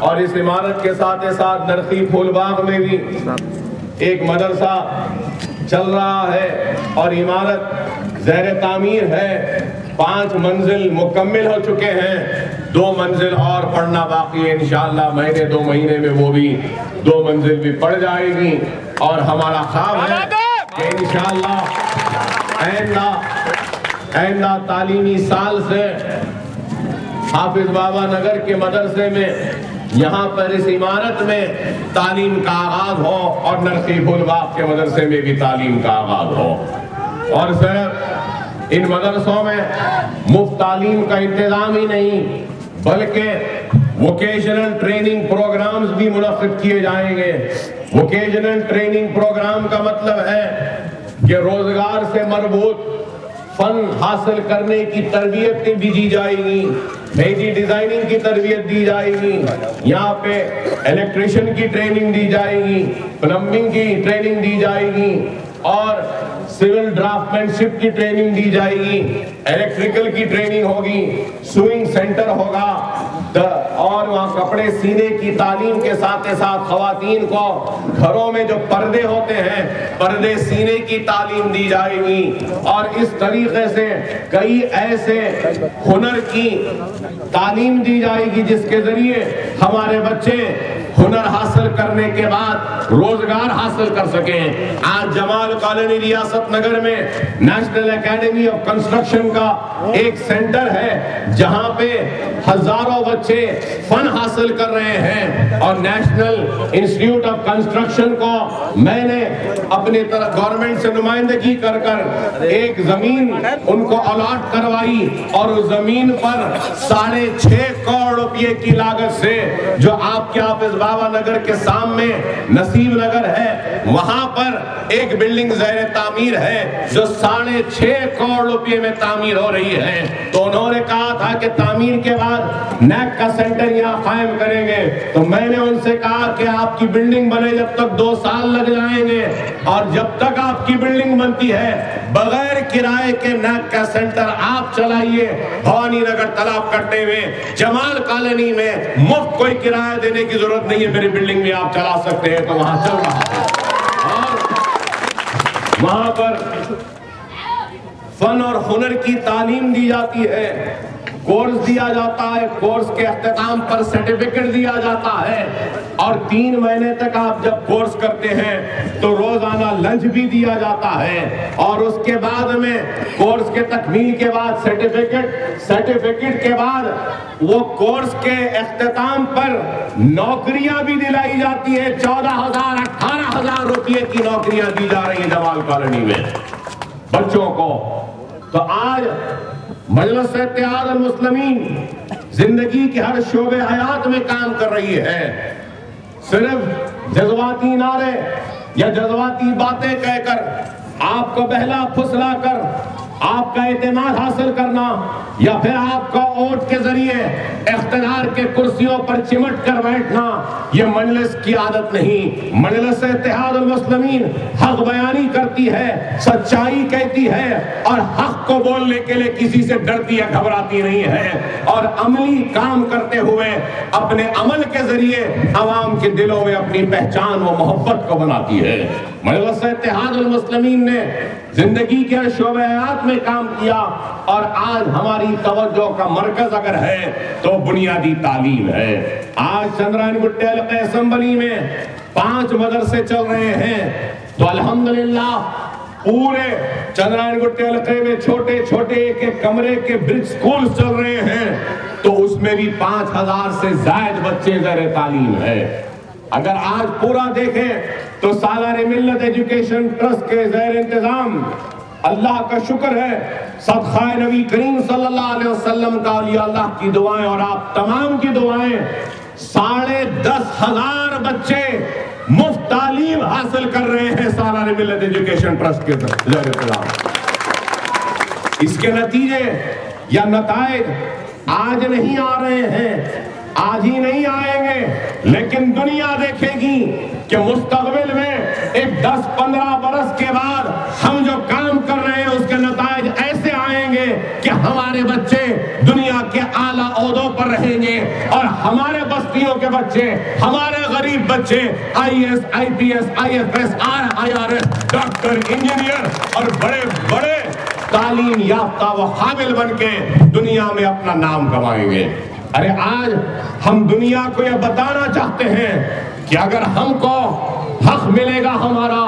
اور اس عمارت کے ساتھ نرخی پھول باغ میں بھی ایک مدرسہ چل رہا ہے اور عمارت زیر تعمیر ہے. 5 منزل مکمل ہو چکے ہیں, 2 منزل اور پڑھنا باقی ہے. انشاءاللہ مہینے 2 مہینے میں وہ بھی 2 منزل بھی پڑ جائے گی. اور ہمارا خواب ہے کہ انشاءاللہ آئندہ تعلیمی سال سے حافظ بابا نگر کے مدرسے میں یہاں پر اس عمارت میں تعلیم کا آغاز ہو اور نرخی پھول باغ کے مدرسے میں بھی تعلیم کا آغاز ہو. اور صرف ان مدرسوں میں مفت تعلیم کا انتظام ہی نہیں بلکہ ووکیشنل ٹریننگ پروگرامز بھی منعقد کیے جائیں گے. ووکیشنل ٹریننگ پروگرام کا مطلب ہے کہ روزگار سے مربوط فن حاصل کرنے کی تربیت بھی دی جائے گی, 3D ڈیزائننگ کی تربیت دی جائے گی, یہاں پہ الیکٹریشین کی ٹریننگ دی جائے گی, پلمبنگ کی ٹریننگ دی جائے گی اور سول ڈرافٹ مین شپ کی ٹریننگ دی جائے گی, الیکٹریکل کی ٹریننگ ہوگی, سوئنگ سینٹر ہوگا اور وہاں کپڑے سینے کی تعلیم کے ساتھ خواتین کو گھروں میں جو پردے ہوتے ہیں پردے سینے کی تعلیم دی جائے گی. اور اس طریقے سے کئی ایسے ہنر کی تعلیم دی جائے گی جس کے ذریعے ہمارے بچے ہنر حاصل کرنے کے بعد روزگار حاصل کر سکیں. آج جمال کالونی ریاست نگر میں نیشنل اکیڈمی آف کنسٹرکشن کا ایک سینٹر ہے جہاں پہ ہزاروں بچے فن حاصل کر رہے ہیں اور نیشنل انسٹیٹیوٹ آف کنسٹرکشن کو میں نے اپنی طرف گورنمنٹ سے نمائندگی کر ایک زمین ان کو الاٹ کروائی اور اس زمین پر 6.5 کروڑ روپے کی لاگت سے جو آپ کے حافظ بابا نگر کے سامنے نصیب نگر ہے وہاں پر ایک بلڈنگ زیر تعمیر ہے جو 6.5 کروڑ روپے میں تعمیر ہو رہی ہے. تو انہوں نے کہا تھا کہ تعمیر کے بعد نیک کا سینٹر یہاں قائم کریں گے. تو میں نے ان سے کہا کہ آپ کی بلڈنگ بنے جب تک 2 سال لگ جائیں گے اور جب تک آپ کی بلڈنگ بنتی ہے بغیر کرائے کے نیک کا سینٹر آپ چلائیے. بھوانی نگر تالاب کٹے ہوئے جمال کالونی میں مفت کوئی کرایہ دینے کی ضرورت نہیں ہے, میری بلڈنگ میں آپ چلا سکتے ہیں. تو وہاں چل رہا ہے اور وہاں پر فن اور ہنر کی تعلیم دی جاتی ہے, کورس دیا جاتا ہے, کورس کے اختتام پر سرٹیفکیٹ دیا جاتا ہے اور 3 مہینے تک آپ جب کورس کرتے ہیں تو روزانہ لنچ بھی دیا جاتا ہے اور اس کے بعد میں کورس کے تکمیل کے بعد سرٹیفکیٹ کے بعد وہ کورس کے اختتام پر نوکریاں بھی دلائی جاتی ہے. 14,000 18,000 روپے کی نوکریاں دی جا رہی ہیں جمال کالونی میں بچوں کو. تو آج مجلس اتحاد المسلمین زندگی کے ہر شعبے حیات میں کام کر رہی ہے. صرف جذباتی نعرے یا جذباتی باتیں کہہ کر آپ کو بہلا پھسلا کر آپ کا اعتماد حاصل کرنا یا پھر آپ کا ووٹ کے ذریعے اقتدار کے کرسیوں پر چمٹ کر بیٹھنا یہ مجلس کی عادت نہیں. مجلس اتحاد المسلمین حق بیانی کرتی ہے, سچائی کہتی ہے اور حق کو بولنے کے لیے کسی سے ڈرتی یا گھبراتی نہیں ہے اور عملی کام کرتے ہوئے اپنے عمل کے ذریعے عوام کے دلوں میں اپنی پہچان و محبت کو بناتی ہے. مجلس اتحاد المسلمین نے زندگی کے شعبہ حیات میں کام کیا اور آج ہماری توجہ کا مرکز اگر ہے تو بنیادی تعلیم ہے. آج چندرائن گٹے حلقہ اسمبلی میں 5 مدرسے چل رہے ہیں تو الحمدللہ پورے چندرائن گٹے حلقے میں چھوٹے چھوٹے ایک کمرے کے برج سکول چل رہے ہیں تو اس میں بھی 5,000 سے زائد بچے زیر تعلیم ہے. اگر آج پورا دیکھیں تو سالار ملت ایجوکیشن ٹرسٹ کے زیر انتظام اللہ کا شکر ہے صدقہ نبی کریم صلی اللہ علیہ وسلم کا اولیاء اللہ کی دعائیں اور آپ تمام کی دعائیں 10,500 بچے مفت تعلیم حاصل کر رہے ہیں سالار ملت ایجوکیشن ٹرسٹ کے زیر انتظام. اس کے نتیجے یا نتائج آج نہیں آ رہے ہیں, آج ہی نہیں آئیں گے, لیکن دنیا دیکھے گی کہ مستقبل میں ایک 10-15 برس کے بعد ہم جو کام کر رہے ہیں اس کے نتائج ایسے آئیں گے کہ ہمارے بچے دنیا کے اعلیٰ عہدوں پر رہیں گے اور ہمارے بستیوں کے بچے، ہمارے غریب بچے IAS IPS IFS IRS doctor engineer اور بڑے بڑے تعلیم یافتہ و قابل بن کے دنیا میں اپنا نام کمائیں گے۔ ارے آج ہم دنیا کو یہ بتانا چاہتے ہیں کہ اگر ہم کو حق ملے گا ہمارا،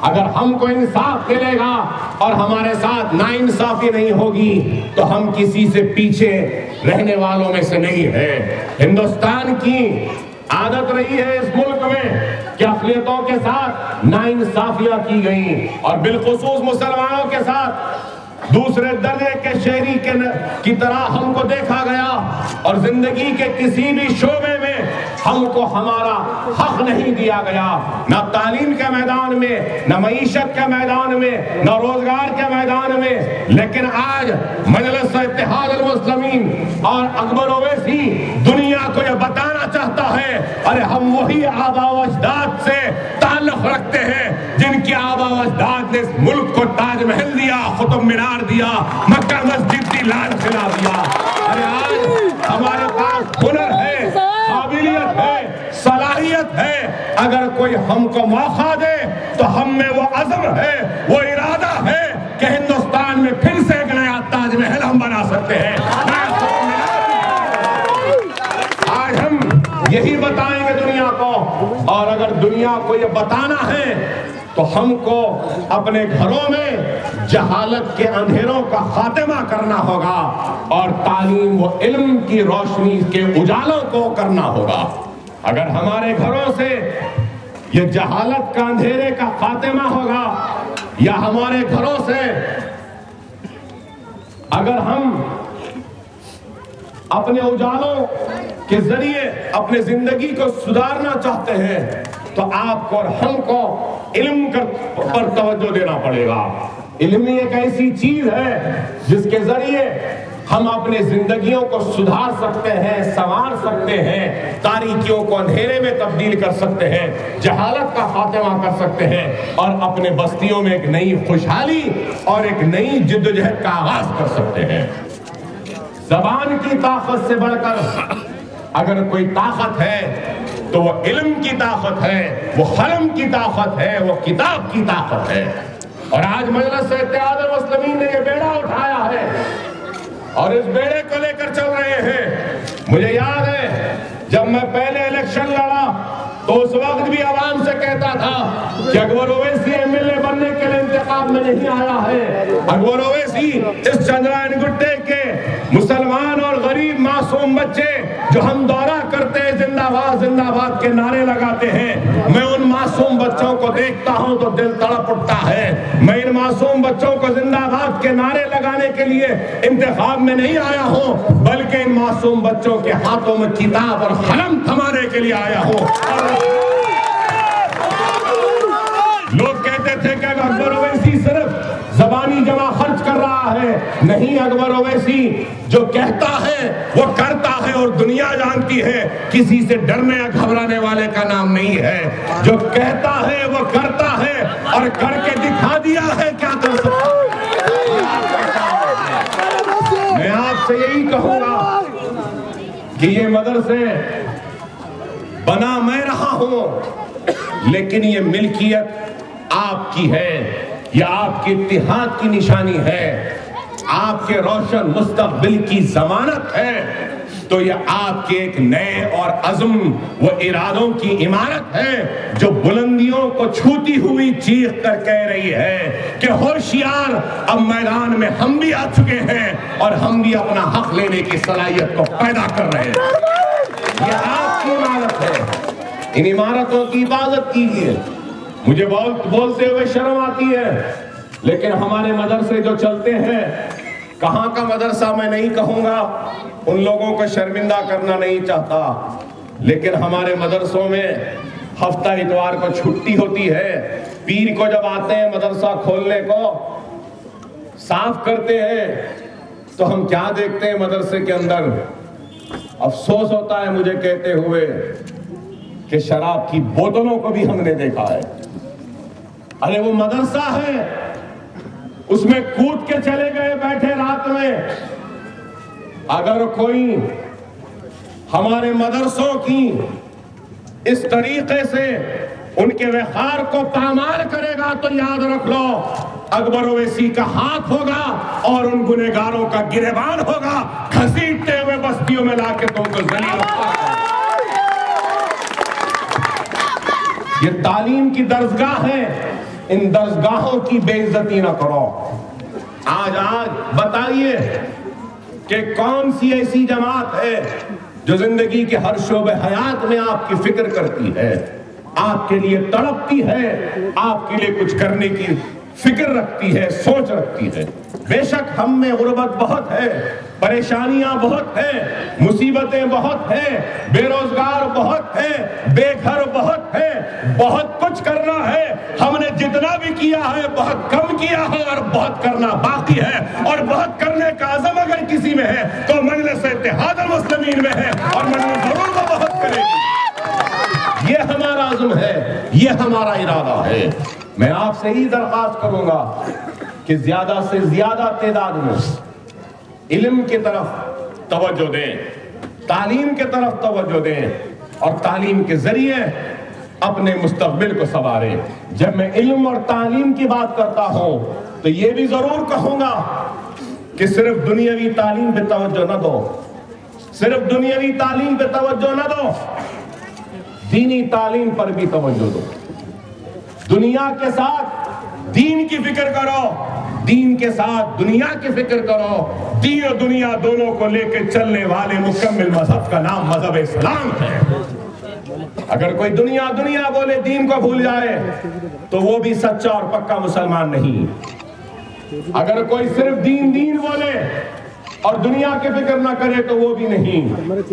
اگر ہم کو انصاف ملے گا اور ہمارے ساتھ ناانصافی نہیں ہوگی تو ہم کسی سے پیچھے رہنے والوں میں سے نہیں ہے۔ ہندوستان کی عادت رہی ہے اس ملک میں کہ اقلیتوں کے ساتھ ناانصافیاں کی گئیں اور بالخصوص مسلمانوں کے ساتھ دوسرے درجے کے شہری کی طرح ہم کو دیکھا گیا اور زندگی کے کسی بھی شعبے میں ہم کو ہمارا حق نہیں دیا گیا، نہ تعلیم کے میدان میں، نہ معیشت کے میدان میں، نہ روزگار کے میدان میں۔ لیکن آج مجلس اتحاد المسلمین اور اکبر اویسی دنیا کو یہ بتانا چاہتا ہے ارے ہم وہی آبا و اجداد سے تعلق رکھتے ہیں جن کے آبا و اجداد نے اس ملک کو تاج محل دیا، قطب مینار دیا، مکہ مسجد کی لال قلعہ دیا۔ ارے آج ہمارے پاس ہنر ہے، قابلیت ہے، صلاحیت ہے، اگر کوئی ہم کو موقع دے تو ہم میں وہ عزم ہے، وہ ارادہ ہے کہ ہندوستان میں پھر سے ایک نیا تاج محل ہم بنا سکتے ہیں۔ آج ہم یہی بتائیں گے دنیا کو، اور اگر دنیا کو یہ بتانا ہے تو ہم کو اپنے گھروں میں جہالت کے اندھیروں کا خاتمہ کرنا ہوگا اور تعلیم و علم کی روشنی کے اجالوں کو کرنا ہوگا۔ اگر ہمارے گھروں سے یہ جہالت کا اندھیرے کا خاتمہ ہوگا یا ہمارے گھروں سے اگر ہم اپنے اجالوں کے ذریعے اپنے زندگی کو سدھارنا چاہتے ہیں تو آپ کو اور ہم کو علم پر توجہ دینا پڑے گا۔ علم ایک ایسی چیز ہے جس کے ذریعے ہم اپنے زندگیوں کو سدھار سکتے ہیں، سنوار سکتے ہیں، تاریکیوں کو اندھیرے میں تبدیل کر سکتے ہیں، جہالت کا خاتمہ کر سکتے ہیں اور اپنے بستیوں میں ایک نئی خوشحالی اور ایک نئی جدوجہد کا آغاز کر سکتے ہیں۔ زبان کی طاقت سے بڑھ کر اگر کوئی طاقت ہے تو وہ علم کی طاقت ہے، وہ قلم کی طاقت ہے، وہ کتاب کی طاقت ہے۔ اور آج مجلس اتحاد المسلمین نے یہ بیڑا اٹھایا ہے اور اس بیڑے کو لے کر چل رہے ہیں۔ مجھے یاد ہے جب میں پہلے الیکشن لڑا تو اس وقت بھی عوام سے کہتا تھا کہ اکبر اویسی MLA بننے کے لیے انتخاب میں نہیں آیا ہے۔ اکبر اویسی اس چندرائن گٹے کے مسلمان اور غریب معصوم بچے جو ہم دورہ کرتے ہیں زندہ باد زندہ باد کے نعرے لگاتے ہیں، میں ان معصوم بچوں کو دیکھتا ہوں تو دل تڑپ اٹھتا ہے۔ میں ان معصوم بچوں کو زندہ باد کے نعرے لگانے کے لیے انتخاب میں نہیں آیا ہوں بلکہ ان معصوم بچوں کے ہاتھوں میں کتاب اور قلم تھمانے کے لیے آیا ہوں۔ لوگ کہتے تھے کہ اکبر اویسی صرف زبانی جمع خرچ کر رہا ہے، نہیں، اکبر اویسی جو کہتا ہے وہ کرتا ہے اور دنیا جانتی ہے کسی سے ڈرنے یا گھبرانے والے کا نام نہیں ہے۔ جو کہتا ہے وہ کرتا ہے اور کر کے دکھا دیا ہے کیا کر سکتا ہے۔ میں آپ سے یہی کہوں گا کہ یہ مدرسے بنا میں رہا ہوں لیکن یہ ملکیت آپ کی ہے، یہ آپ کے اتحاد کی نشانی ہے، آپ کے روشن مستقبل کی ضمانت ہے، تو یہ آپ کے ایک نئے اور عزم و ارادوں کی عمارت ہے جو بلندیوں کو چھوتی ہوئی چیخ کر کہہ رہی ہے کہ ہوشیار، اب میدان میں ہم بھی آ چکے ہیں اور ہم بھی اپنا حق لینے کی صلاحیت کو پیدا کر رہے ہیں۔ یہ آپ کی عمارت ہے، ان عمارتوں کی حفاظت کیجیے۔ مجھے بولتے ہوئے شرم آتی ہے لیکن ہمارے مدرسے جو چلتے ہیں، کہاں کا مدرسہ میں نہیں کہوں گا، ان لوگوں کو شرمندہ کرنا نہیں چاہتا، لیکن ہمارے مدرسوں میں ہفتہ اتوار کو چھٹی ہوتی ہے، پیر کو جب آتے ہیں مدرسہ کھولنے کو صاف کرتے ہیں تو ہم کیا دیکھتے ہیں مدرسے کے اندر؟ افسوس ہوتا ہے مجھے کہتے ہوئے کہ شراب کی بوتلوں کو بھی ہم نے دیکھا ہے۔ ارے وہ مدرسہ ہے، اس میں کود کے چلے گئے بیٹھے رات میں، اگر کوئی ہمارے مدرسوں کی اس طریقے سے ان کے وقار کو پامال کرے گا تو یاد رکھ لو اکبر اویسی کا ہاتھ ہوگا اور ان گنہگاروں کا گریبان ہوگا، گھسیٹتے ہوئے بستیوں میں لا کے تم کو ذلیل یہ تعلیم کی درسگاہ ہے، ان درسگاہوں کی بے عزتی نہ کرو۔ آج بتائیے کہ کون سی ایسی جماعت ہے جو زندگی کے ہر شعبے حیات میں آپ کی فکر کرتی ہے، آپ کے لیے تڑپتی ہے، آپ کے لیے کچھ کرنے کی فکر رکھتی ہے، سوچ رکھتی ہے۔ بے شک ہم میں غربت بہت ہے، پریشانیاں بہت ہیں، مصیبتیں بہت ہیں، بے روزگار بہت ہیں، بے گھر بہت ہیں، بہت کچھ کرنا ہے۔ ہم نے جتنا بھی کیا ہے بہت کم کیا ہے اور بہت کرنا باقی ہے، اور بہت کرنے کا عزم اگر کسی میں ہے تو مجلس اتحاد المسلمین میں ہے، اور مجلس ضرور وہ بہت کرے گی۔ یہ ہمارا عزم ہے، یہ ہمارا ارادہ ہے۔ میں آپ سے ہی درخواست کروں گا کہ زیادہ سے زیادہ تعداد میں علم کی طرف توجہ دیں، تعلیم کی طرف توجہ دیں، اور تعلیم کے ذریعے اپنے مستقبل کو سنواریں۔ جب میں علم اور تعلیم کی بات کرتا ہوں تو یہ بھی ضرور کہوں گا کہ صرف دنیاوی تعلیم پہ توجہ نہ دو، صرف دنیاوی تعلیم پہ توجہ نہ دو، دینی تعلیم پر بھی توجہ دو۔ دنیا کے ساتھ دین کی فکر کرو، دین کے ساتھ دنیا کی فکر کرو۔ دین و دنیا دونوں کو لے کے چلنے والے مکمل مذہب کا نام مذہب اسلام ہے۔ اگر کوئی دنیا دنیا بولے، دین کو بھول جائے تو وہ بھی سچا اور پکا مسلمان نہیں۔ اگر کوئی صرف دین دین بولے اور دنیا کی فکر نہ کرے تو وہ بھی نہیں۔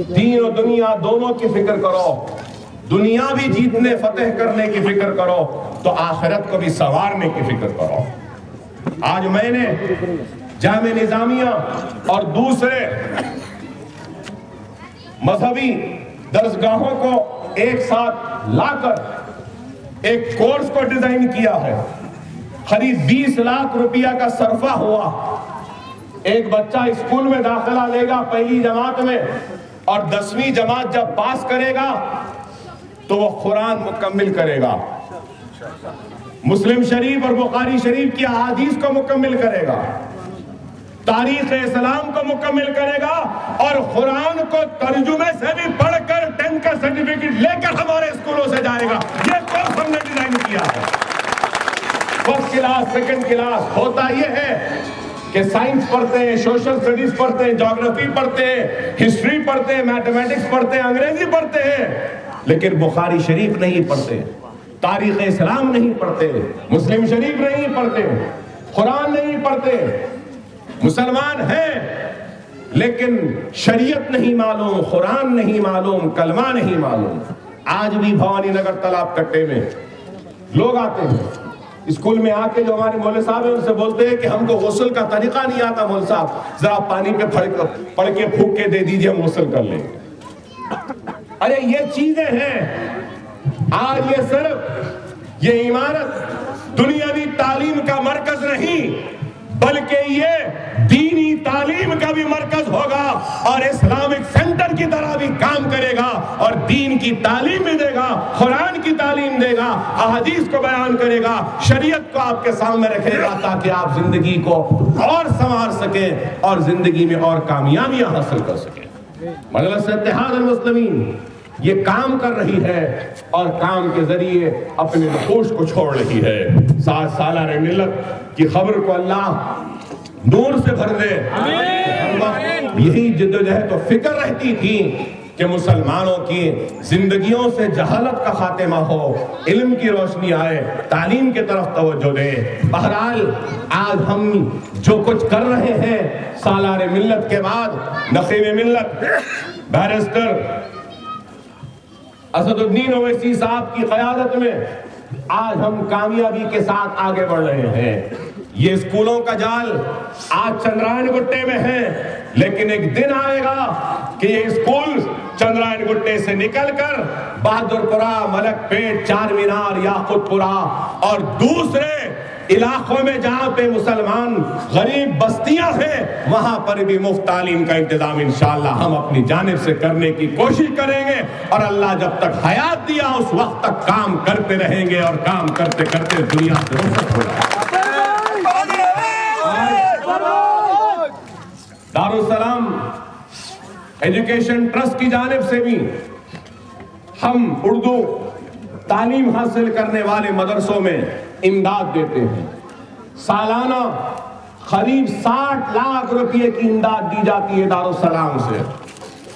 دین و دنیا دونوں کی فکر کرو، دنیا بھی جیتنے فتح کرنے کی فکر کرو تو آخرت کو بھی سنوارنے کی فکر کرو۔ آج میں نے جامعہ نظامیہ اور دوسرے مذہبی درسگاہوں کو ایک ساتھ لا کر ایک کورس کو ڈیزائن کیا ہے۔ قریب 20 لاکھ روپیہ کا صرفہ ہوا۔ ایک بچہ اسکول میں داخلہ لے گا پہلی جماعت میں، اور 10ویں جماعت جب پاس کرے گا تو وہ قرآن مکمل کرے گا، مسلم شریف اور بخاری شریف کی احادیث کو مکمل کرے گا، تاریخ اسلام کو مکمل کرے گا، اور قرآن کو ترجمے سے بھی پڑھ کر 10 کا سرٹیفکیٹ لے کر ہمارے اسکولوں سے جائے گا۔ یہ کورس ہم نے ڈیزائن کیا ہے۔ فرسٹ کلاس، سیکنڈ کلاس ہوتا یہ ہے کہ سائنس پڑھتے ہیں، سوشل اسٹڈیز پڑھتے ہیں، جغرافی پڑھتے ہیں، ہسٹری پڑھتے ہیں، میتھمیٹکس پڑھتے ہیں، انگریزی پڑھتے ہیں، لیکن بخاری شریف نہیں پڑھتے، تاریخ اسلام نہیں پڑھتے، مسلم شریف نہیں پڑھتے، قرآن نہیں پڑھتے۔ مسلمان ہیں لیکن شریعت نہیں معلوم، قرآن نہیں معلوم، کلمہ نہیں معلوم۔ آج بھی بھوانی نگر تالاب کٹے میں لوگ آتے ہیں اسکول میں آ کے، جو ہمارے مولوی صاحب ہیں ان سے بولتے ہیں کہ ہم کو غسل کا طریقہ نہیں آتا مولوی صاحب، ذرا پانی پہ پڑھ کے پھونک کے دے دیجئے، ہم غسل کر لیں گے۔ ارے یہ چیزیں ہیں۔ آج یہ صرف یہ عمارت دنیاوی تعلیم کا مرکز نہیں بلکہ یہ دینی تعلیم کا بھی مرکز ہوگا، اور اسلامک سینٹر کی طرح بھی کام کرے گا، اور دین کی تعلیم بھی دے گا، قرآن کی تعلیم دے گا، احادیث کو بیان کرے گا، شریعت کو آپ کے سامنے رکھے گا، تاکہ آپ زندگی کو اور سنوار سکیں اور زندگی میں اور کامیابیاں حاصل کر سکیں۔ مجلس اتحاد المسلمین یہ کام کر رہی ہے، اور کام کے ذریعے اپنے نقوش کو چھوڑ رہی ہے۔ 7 سالہ ملت کی خبر کو اللہ نور سے بھر دے۔ یہی جدوجہد و فکر رہتی تھی کہ مسلمانوں کی زندگیوں سے جہالت کا خاتمہ ہو، علم کی روشنی آئے، تعلیم کی طرف توجہ دے۔ بہرحال آج ہم جو کچھ کر رہے ہیں سالار ملت کے بعد، نقیب ملت بیرسٹر اسد الدین اویسی صاحب کی قیادت میں آج ہم کامیابی کے ساتھ آگے بڑھ رہے ہیں۔ یہ اسکولوں کا جال آج چندرائن گٹے میں ہے، لیکن ایک دن آئے گا کہ یہ اسکول چندرائن گٹے سے نکل کر بہادر پورہ، ملک پیٹ، چار مینار، یاقوت پورہ اور دوسرے علاقوں میں جہاں پہ مسلمان غریب بستیاں ہیں وہاں پر بھی مفت تعلیم کا انتظام انشاءاللہ ہم اپنی جانب سے کرنے کی کوشش کریں گے، اور اللہ جب تک حیات دیا اس وقت تک کام کرتے رہیں گے، اور کام کرتے کرتے دنیا سے رخصت ہو جائے گے۔ دارالسلام ایجوکیشن ٹرسٹ کی جانب سے بھی ہم اردو تعلیم حاصل کرنے والے مدرسوں میں امداد دیتے ہیں۔ سالانہ قریب 60 لاکھ روپے کی امداد دی جاتی ہے دارالسلام سے۔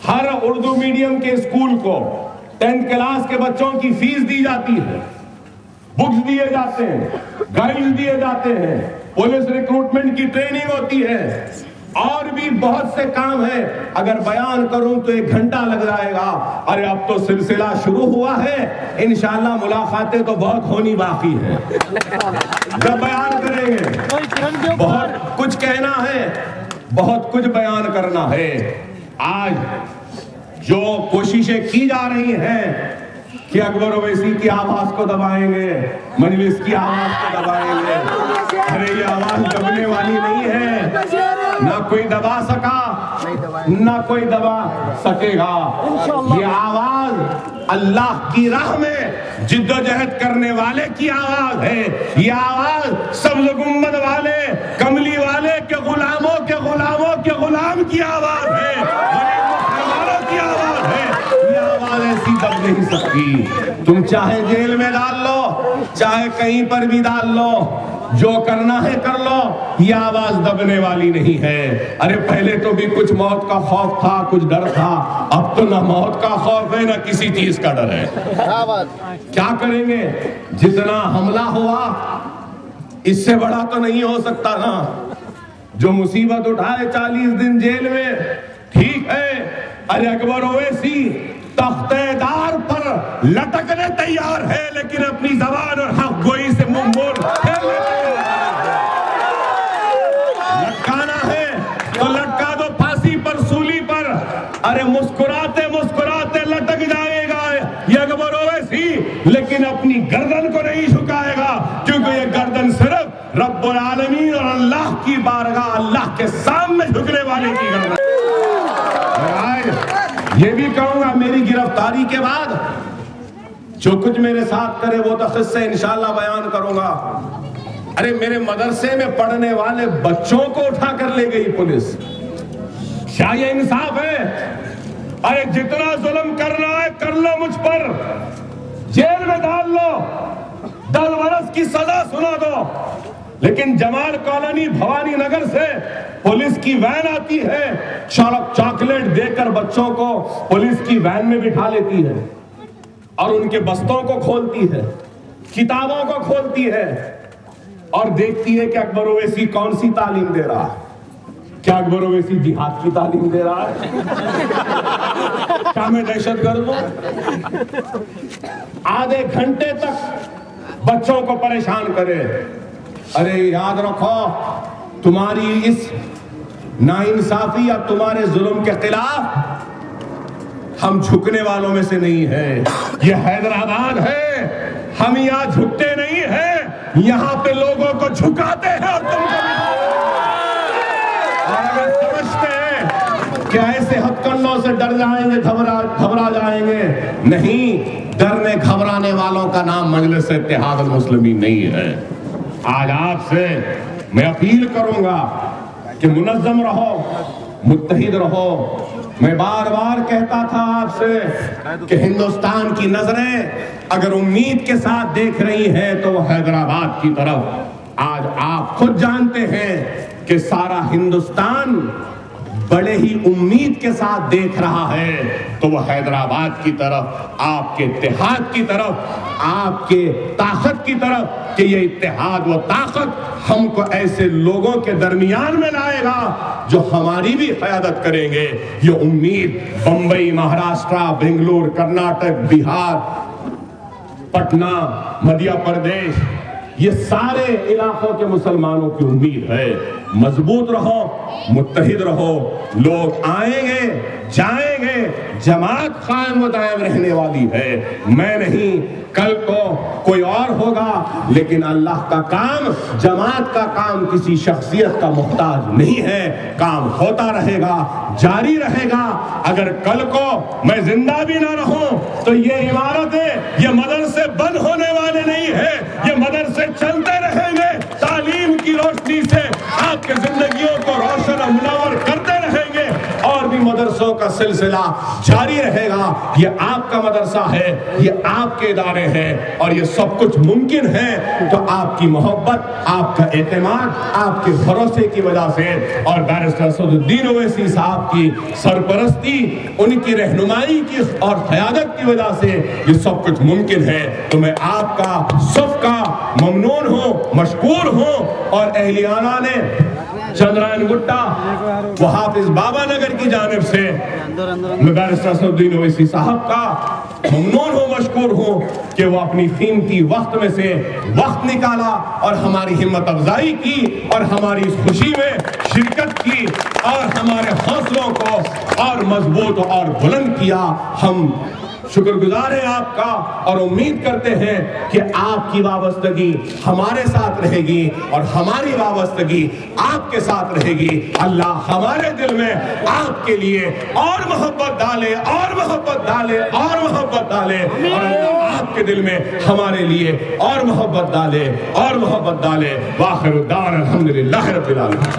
ہر اردو میڈیم کے اسکول کو 10th کلاس کے بچوں کی فیس دی جاتی ہے، بکس دیے جاتے ہیں، گائیڈ دیے جاتے ہیں، پولیس ریکروٹمنٹ کی ٹریننگ ہوتی ہے، اور بھی بہت سے کام ہیں۔ اگر بیان کروں تو 1 گھنٹہ لگ جائے گا۔ ارے اب تو سلسلہ شروع ہوا ہے، انشاءاللہ ملاقاتیں تو بہت ہونی باقی ہیں، جب بیان کریں گے بہت کچھ کہنا ہے، بہت کچھ بیان کرنا ہے۔ آج جو کوششیں کی جا رہی ہیں کہ اکبر اویسی کی آواز کو دبائیں گے، مجلس کی آواز کو دبائیں گے، ارے یہ آواز دبنے والی نہیں ہے، نہ کوئی دبا سکا نہ کوئی دبا سکے گا۔ یہ آواز اللہ کی راہ میں جد و جہد کرنے والے کی آواز ہے، یہ آواز سبز گنبد والے کملی والے کے غلاموں کے غلاموں کے غلام کی آواز ہے، مسلمانوں کی آواز ہے۔ یہ آواز ایسی دب نہیں سکتی، تم چاہے جیل میں ڈال لو چاہے کہیں پر بھی ڈال لو، جو کرنا ہے کر لو، یہ آواز دبنے والی نہیں ہے۔ ارے پہلے تو بھی کچھ موت کا خوف تھا، کچھ ڈر تھا، اب تو نہ موت کا خوف ہے نہ کسی چیز کا ڈر ہے۔ کیا کریں گے؟ جتنا حملہ ہوا اس سے بڑا تو نہیں ہو سکتا نا۔ جو مصیبت اٹھائے 40 دن جیل میں، ٹھیک ہے، ارے اکبر اویسی تختہ دار پر لٹکنے تیار ہے، لیکن اپنی زبان اور حق گوئی سے منہ موڑ پھیرنے تیار ہے۔ لٹکانا ہے تو لٹکا دو پھانسی پر، سولی پر، ارے مسکراتے مسکراتے لٹک جائے گا یہ اکبر اویسی، لیکن اپنی گردن کو نہیں جھکائے گا، کیونکہ یہ گردن صرف رب العالمین اور اللہ کی بارگاہ، اللہ کے سامنے جھکنے والے کی گردن۔ یہ بھی کہوں گا میری گرفتاری کے بعد جو کچھ میرے ساتھ کرے وہ تو خود سے انشاءاللہ بیان کروں گا۔ ارے میرے مدرسے میں پڑھنے والے بچوں کو اٹھا کر لے گئی پولیس، کیا یہ انصاف ہے؟ ارے جتنا ظلم کرنا ہے کر لو مجھ پر، جیل میں ڈال لو، 10 برس کی سزا سنا دو، لیکن جمال کالونی بھوانی نگر سے پولیس کی وین آتی ہے، چاکلیٹ دے کر بچوں کو پولیس کی وین میں بٹھا لیتی ہے، اور ان کے بستوں کو کھولتی ہے، کتابوں کو کھولتی ہے، اور دیکھتی ہے کہ اکبر اویسی کون سی تعلیم دے رہا ہے۔ کیا اکبر اویسی جہاد کی تعلیم دے رہا ہے؟ کیا میں دہشت گرد ہوں؟ آدھے گھنٹے تک بچوں کو پریشان کرے۔ ارے یاد رکھو، تمہاری اس ناانصافی یا تمہارے ظلم کے خلاف ہم جھکنے والوں میں سے نہیں ہیں، یہ حیدرآباد ہے، ہم یہاں جھکتے نہیں ہیں، یہاں پہ لوگوں کو جھکاتے ہیں، اور تم کو اگر سمجھتے ہیں کہ ایسے ہتھ کنڈوں سے ڈر جائیں گے، گھبرا جائیں گے، نہیں، ڈرنے گھبرانے والوں کا نام مجلس اتحاد المسلمین نہیں ہے۔ آج آپ سے میں اپیل کروں گا کہ منظم رہو، متحد رہو۔ میں بار بار کہتا تھا آپ سے کہ ہندوستان کی نظریں اگر امید کے ساتھ دیکھ رہی ہیں تو وہ حیدرآباد کی طرف۔ آج آپ خود جانتے ہیں کہ سارا ہندوستان بڑے ہی امید کے ساتھ دیکھ رہا ہے، تو وہ حیدرآباد کی طرف، آپ کے اتحاد کی طرف، آپ کے طاقت کی طرف، کہ یہ اتحاد و طاقت ہم کو ایسے لوگوں کے درمیان میں لائے گا جو ہماری بھی قیادت کریں گے۔ یہ امید بمبئی، مہاراشٹر، بنگلور، کرناٹک، بہار، پٹنہ، مدھیہ پردیش، یہ سارے علاقوں کے مسلمانوں کی امید ہے۔ مضبوط رہو، متحد رہو، لوگ آئیں گے جائیں گے، جماعت قائم و دائم رہنے والی ہے۔ میں نہیں، کل کو کوئی اور ہوگا، لیکن اللہ کا کام، جماعت کا کام کسی شخصیت کا محتاج نہیں ہے، کام ہوتا رہے گا، جاری رہے گا۔ اگر کل کو میں زندہ بھی نہ رہوں تو یہ عمارتیں، یہ مدرسے بند ہونے والے نہیں ہیں، یہ مدرسے چلتے رہیں گے، تعلیم کی روشنی سے آپ کے زندگیوں کو روشن و منور کرتے رہیں گے، اور بھی مدرسوں کا سلسلہ جاری رہے گا۔ یہ آپ کا مدرسہ ہے، یہ آپ کے ادارے ہیں، اور یہ سب کچھ ممکن ہے تو آپ کی محبت، آپ کا اعتماد، آپ کے بھروسے کی وجہ سے، اور بیرسٹر اسد الدین اویسی صاحب کی سرپرستی، ان کی رہنمائی کی اور قیادت کی وجہ سے یہ سب کچھ ممکن ہے۔ تو میں آپ کا سب کا ممنون ہوں، مشکور ہوں، اور اہلیانہ نے چندرائن گٹا و حافظ بابا نگر کی جانب سے میں بیرسٹر اسد الدین اویسی صاحب کا ممنون ہوں، مشکور ہوں کہ وہ اپنی قیمتی وقت میں سے وقت نکالا اور ہماری ہمت افزائی کی، اور ہماری اس خوشی میں شرکت کی، اور ہمارے حوصلوں کو اور مضبوط اور بلند کیا۔ ہم شکر گزار ہیں آپ کا، اور امید کرتے ہیں کہ آپ کی وابستگی ہمارے ساتھ رہے گی، اور ہماری وابستگی آپ کے ساتھ رہے گی۔ اللہ ہمارے دل میں آپ کے لیے اور محبت ڈالے، اور محبت ڈالے، اور محبت ڈالے، اور اللہ آپ کے دل میں ہمارے لیے اور محبت ڈالے، اور محبت ڈالے۔ وآخر دعوانا الحمدللہ رب العالمین۔